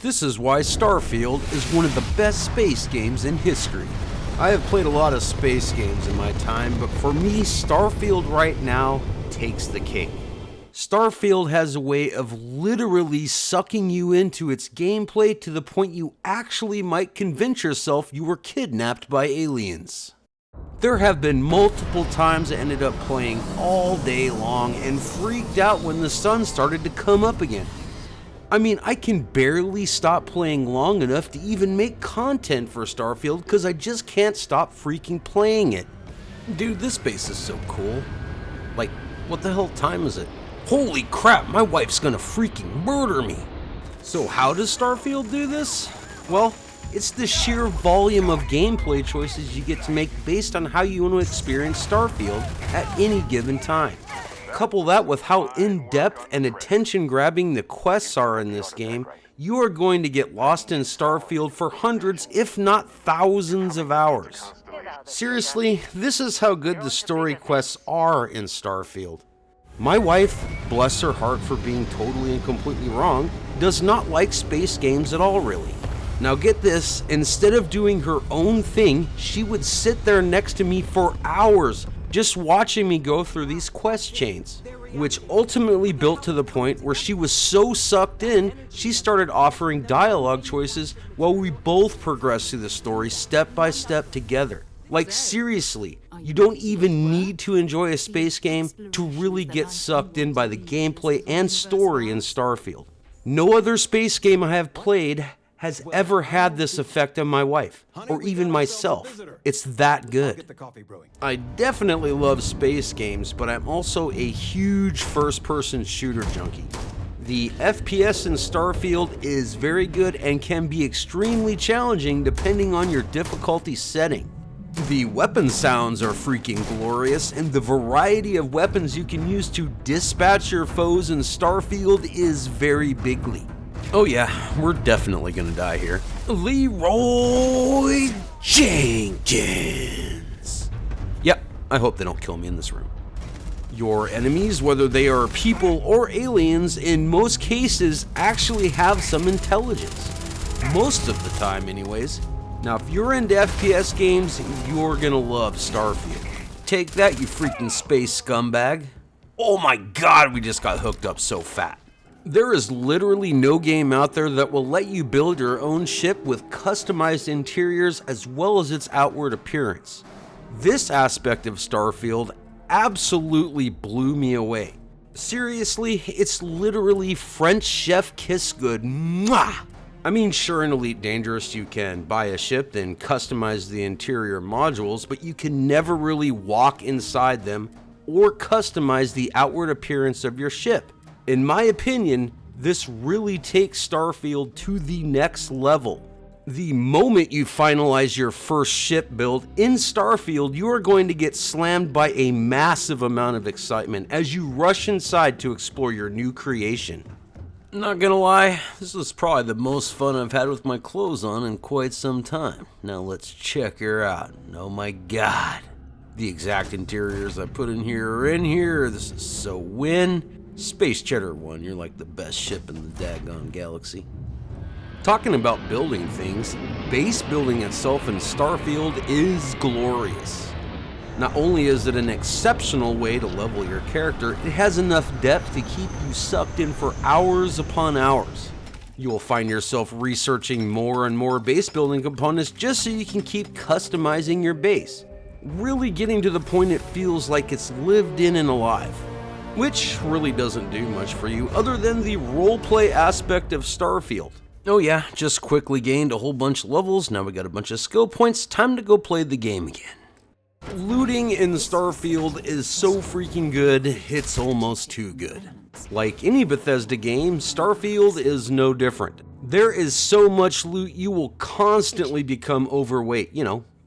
This is why Starfield is one of the best space games in history. I have played a lot of space games in my time, but for me, Starfield right now takes the cake. Starfield has a way of literally sucking you into its gameplay to the point you actually might convince yourself you were kidnapped by aliens. There have been multiple times I ended up playing all day long and freaked out when the sun started to come up again. I mean, I can barely stop playing long enough to even make content for Starfield because I just can't stop freaking playing it. Dude, this base is so cool. Like, what the hell time is it? Holy crap, my wife's gonna freaking murder me. So how does Starfield do this? Well, it's the sheer volume of gameplay choices you get to make based on how you want to experience Starfield at any given time. Couple that with how in-depth and attention-grabbing the quests are in this game, you are going to get lost in Starfield for hundreds, if not thousands of hours. Seriously, this is how good the story quests are in Starfield. My wife, bless her heart for being totally and completely wrong, does not like space games at all really. Now get this, instead of doing her own thing, she would sit there next to me for hours just watching me go through these quest chains, which ultimately built to the point where she was so sucked in, she started offering dialogue choices while we both progressed through the story step by step together. Like seriously, you don't even need to enjoy a space game to really get sucked in by the gameplay and story in Starfield. No other space game I have played has ever had this effect on my wife, or even myself. It's that good. I definitely love space games, but I'm also a huge first-person shooter junkie. The FPS in Starfield is very good and can be extremely challenging depending on your difficulty setting. The weapon sounds are freaking glorious, and the variety of weapons you can use to dispatch your foes in Starfield is very bigly. Oh yeah, we're definitely gonna die here. Leroy Jenkins! Yep, I hope they don't kill me in this room. Your enemies, whether they are people or aliens, in most cases actually have some intelligence. Most of the time anyways. Now if you're into FPS games, you're gonna love Starfield. Take that, you freaking space scumbag. Oh my god, we just got hooked up so fat. There is literally no game out there that will let you build your own ship with customized interiors as well as its outward appearance. This aspect of Starfield absolutely blew me away. Seriously, it's literally French chef kiss good. Mwah! I mean, sure, in Elite Dangerous you can buy a ship and customize the interior modules, but you can never really walk inside them or customize the outward appearance of your ship. In my opinion, this really takes Starfield to the next level. The moment you finalize your first ship build in Starfield, you are going to get slammed by a massive amount of excitement as you rush inside to explore your new creation. Not gonna lie, this was probably the most fun I've had with my clothes on in quite some time. Now let's check her out. Oh my god. The exact interiors I put in here are in here. This is so win. Space Cheddar 1, you're like the best ship in the daggone galaxy. Talking about building things, base building itself in Starfield is glorious. Not only is it an exceptional way to level your character, it has enough depth to keep you sucked in for hours upon hours. You will find yourself researching more and more base building components just so you can keep customizing your base, really getting to the point it feels like it's lived in and alive. Which really doesn't do much for you other than the roleplay aspect of Starfield. Oh yeah, just quickly gained a whole bunch of levels, now we got a bunch of skill points, time to go play the game again. Looting in Starfield is so freaking good, it's almost too good. Like any Bethesda game, Starfield is no different. There is so much loot you will constantly become overweight,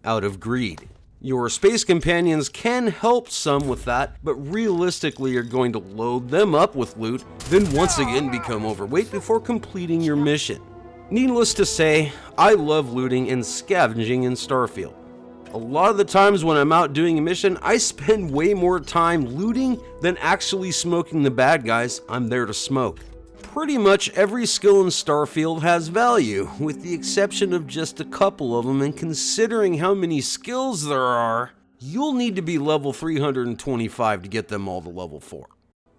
out of greed. Your space companions can help some with that, but realistically you're going to load them up with loot, then once again become overweight before completing your mission. Needless to say, I love looting and scavenging in Starfield. A lot of the times when I'm out doing a mission, I spend way more time looting than actually smoking the bad guys I'm there to smoke. Pretty much every skill in Starfield has value, with the exception of just a couple of them, and considering how many skills there are, you'll need to be level 325 to get them all to level 4.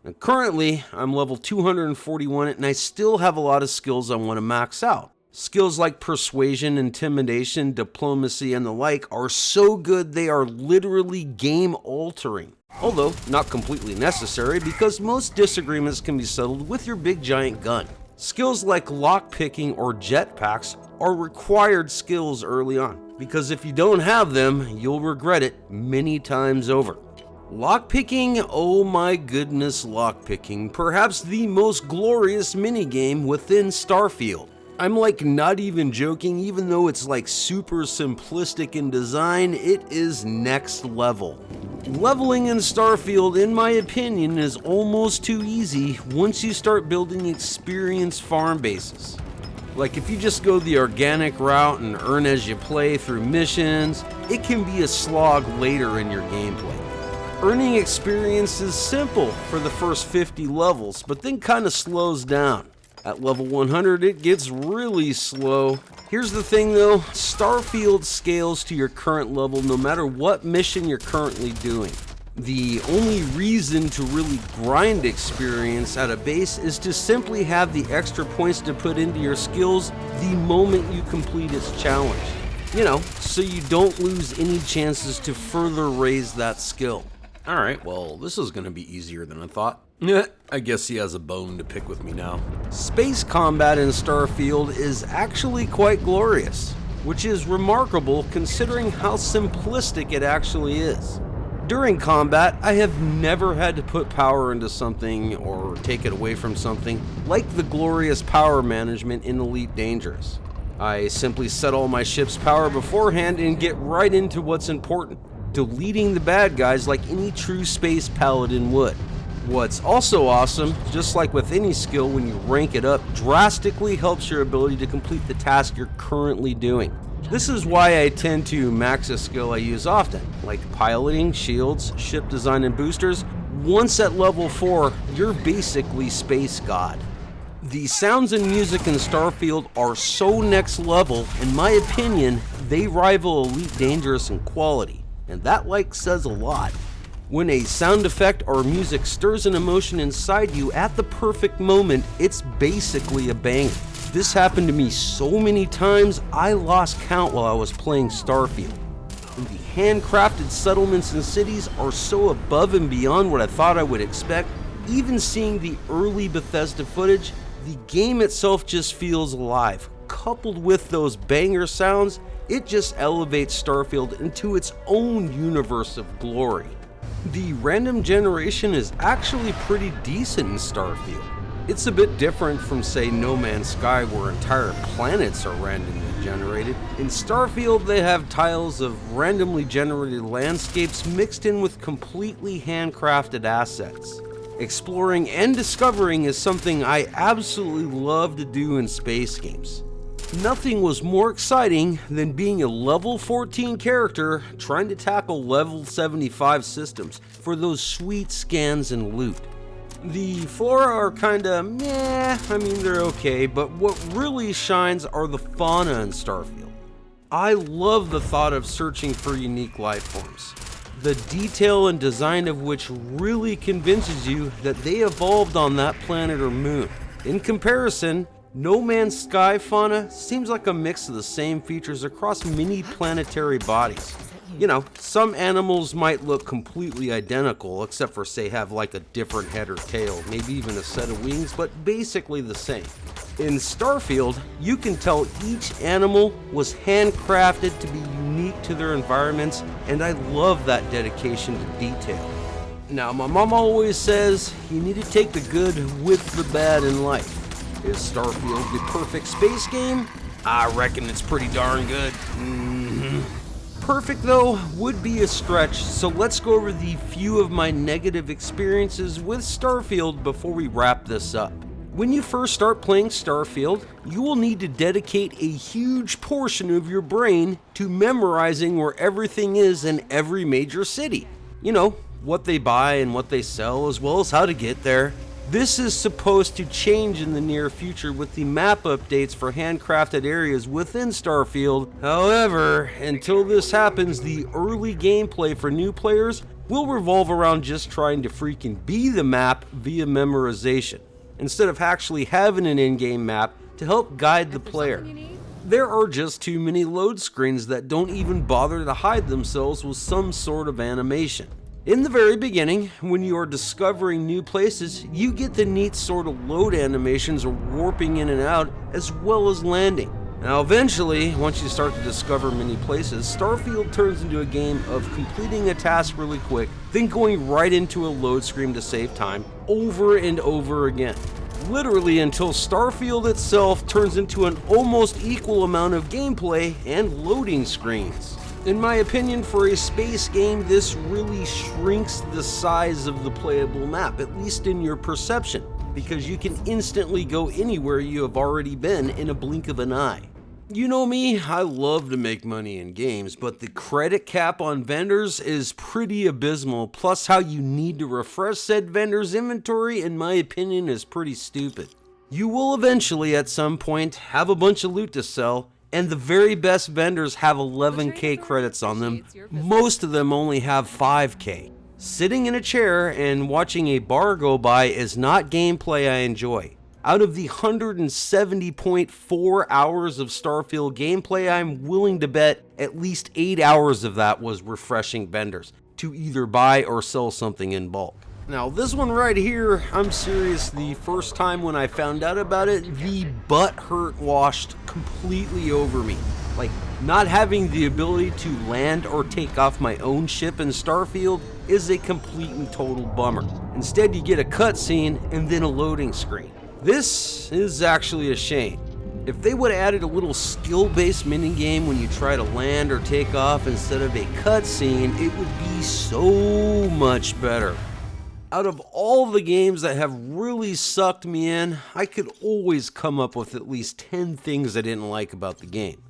And currently, I'm level 241 and I still have a lot of skills I want to max out. Skills like persuasion, intimidation, diplomacy, and the like are so good they are literally game-altering. Although, not completely necessary because most disagreements can be settled with your big giant gun. Skills like lockpicking or jetpacks are required skills early on, because if you don't have them, you'll regret it many times over. Lockpicking, oh my goodness, lockpicking, perhaps the most glorious minigame within Starfield. I'm like not even joking, even though it's like super simplistic in design, it is next level. Leveling in Starfield, in my opinion, is almost too easy once you start building experienced farm bases. Like if you just go the organic route and earn as you play through missions, it can be a slog later in your gameplay. Earning experience is simple for the first 50 levels, but then kind of slows down. At level 100, it gets really slow. Here's the thing though, Starfield scales to your current level no matter what mission you're currently doing. The only reason to really grind experience at a base is to simply have the extra points to put into your skills the moment you complete its challenge. You know, so you don't lose any chances to further raise that skill. Alright, well, this is gonna be easier than I thought. I guess he has a bone to pick with me now. Space combat in Starfield is actually quite glorious, which is remarkable considering how simplistic it actually is. During combat, I have never had to put power into something or take it away from something like the glorious power management in Elite Dangerous. I simply set all my ship's power beforehand and get right into what's important, deleting the bad guys like any true space paladin would. What's also awesome, just like with any skill, when you rank it up, drastically helps your ability to complete the task you're currently doing. This is why I tend to max a skill I use often, like piloting, shields, ship design, and boosters. Once at level 4, you're basically Space God. The sounds and music in Starfield are so next level, in my opinion, they rival Elite Dangerous in quality, and that says a lot. When a sound effect or music stirs an emotion inside you at the perfect moment, it's basically a banger. This happened to me so many times, I lost count while I was playing Starfield. The handcrafted settlements and cities are so above and beyond what I thought I would expect. Even seeing the early Bethesda footage, the game itself just feels alive. Coupled with those banger sounds, it just elevates Starfield into its own universe of glory. The random generation is actually pretty decent in Starfield. It's a bit different from, say, No Man's Sky, where entire planets are randomly generated. In Starfield, they have tiles of randomly generated landscapes mixed in with completely handcrafted assets. Exploring and discovering is something I absolutely love to do in space games. Nothing was more exciting than being a level 14 character trying to tackle level 75 systems for those sweet scans and loot. The flora are kinda meh, I mean they're okay, but what really shines are the fauna in Starfield. I love the thought of searching for unique life forms, the detail and design of which really convinces you that they evolved on that planet or moon. In comparison, No Man's Sky fauna seems like a mix of the same features across many planetary bodies. You know, some animals might look completely identical, except for, say, have like a different head or tail, maybe even a set of wings, but basically the same. In Starfield, you can tell each animal was handcrafted to be unique to their environments, and I love that dedication to detail. Now, my mom always says, you need to take the good with the bad in life. Is Starfield the perfect space game? I reckon it's pretty darn good. Perfect though would be a stretch, so let's go over the few of my negative experiences with Starfield before we wrap this up. When you first start playing Starfield, you will need to dedicate a huge portion of your brain to memorizing where everything is in every major city. You know, what they buy and what they sell, as well as how to get there. This is supposed to change in the near future with the map updates for handcrafted areas within Starfield. However, until this happens, the early gameplay for new players will revolve around just trying to freaking be the map via memorization, instead of actually having an in-game map to help guide the player. There are just too many load screens that don't even bother to hide themselves with some sort of animation. In the very beginning, when you are discovering new places, you get the neat sort of load animations or warping in and out, as well as landing. Now eventually, once you start to discover many places, Starfield turns into a game of completing a task really quick, then going right into a load screen to save time, over and over again. Literally until Starfield itself turns into an almost equal amount of gameplay and loading screens. In my opinion, for a space game, this really shrinks the size of the playable map, at least in your perception, because you can instantly go anywhere you have already been in a blink of an eye. You know me, I love to make money in games, but the credit cap on vendors is pretty abysmal, plus how you need to refresh said vendor's inventory, in my opinion, is pretty stupid. You will eventually, at some point, have a bunch of loot to sell, and the very best vendors have 11k credits on them. Most of them only have 5k. Sitting in a chair and watching a bar go by is not gameplay I enjoy. Out of the 170.4 hours of Starfield gameplay, I'm willing to bet at least 8 hours of that was refreshing vendors to either buy or sell something in bulk. Now this one right here, I'm serious, the first time when I found out about it, the butt hurt washed completely over me. Like, not having the ability to land or take off my own ship in Starfield is a complete and total bummer. Instead, you get a cutscene and then a loading screen. This is actually a shame. If they would have added a little skill-based minigame when you try to land or take off instead of a cutscene, it would be so much better. Out of all the games that have really sucked me in, I could always come up with at least 10 things I didn't like about the game.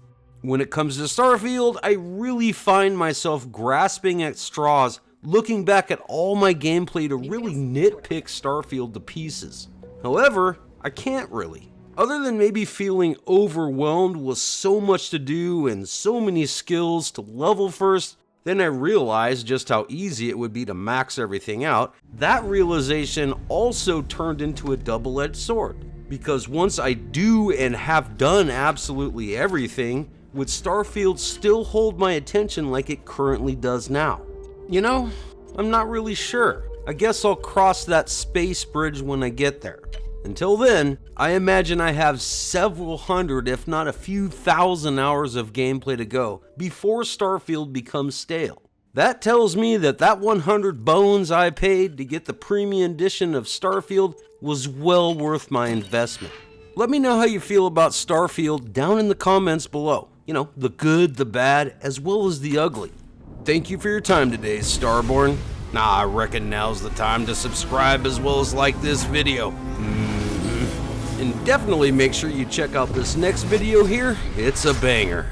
When it comes to Starfield, I really find myself grasping at straws, looking back at all my gameplay to really nitpick Starfield to pieces. However, I can't really. Other than maybe feeling overwhelmed with so much to do and so many skills to level first, then I realized just how easy it would be to max everything out. That realization also turned into a double-edged sword, because once I do and have done absolutely everything, would Starfield still hold my attention like it currently does now? You know, I'm not really sure. I guess I'll cross that space bridge when I get there. Until then, I imagine I have several hundred, if not a few thousand hours of gameplay to go before Starfield becomes stale. That tells me that 100 bones I paid to get the premium edition of Starfield was well worth my investment. Let me know how you feel about Starfield down in the comments below. You know, the good, the bad, as well as the ugly. Thank you for your time today, Starborn. I reckon now's the time to subscribe as well as like this video. And definitely make sure you check out this next video here. It's a banger.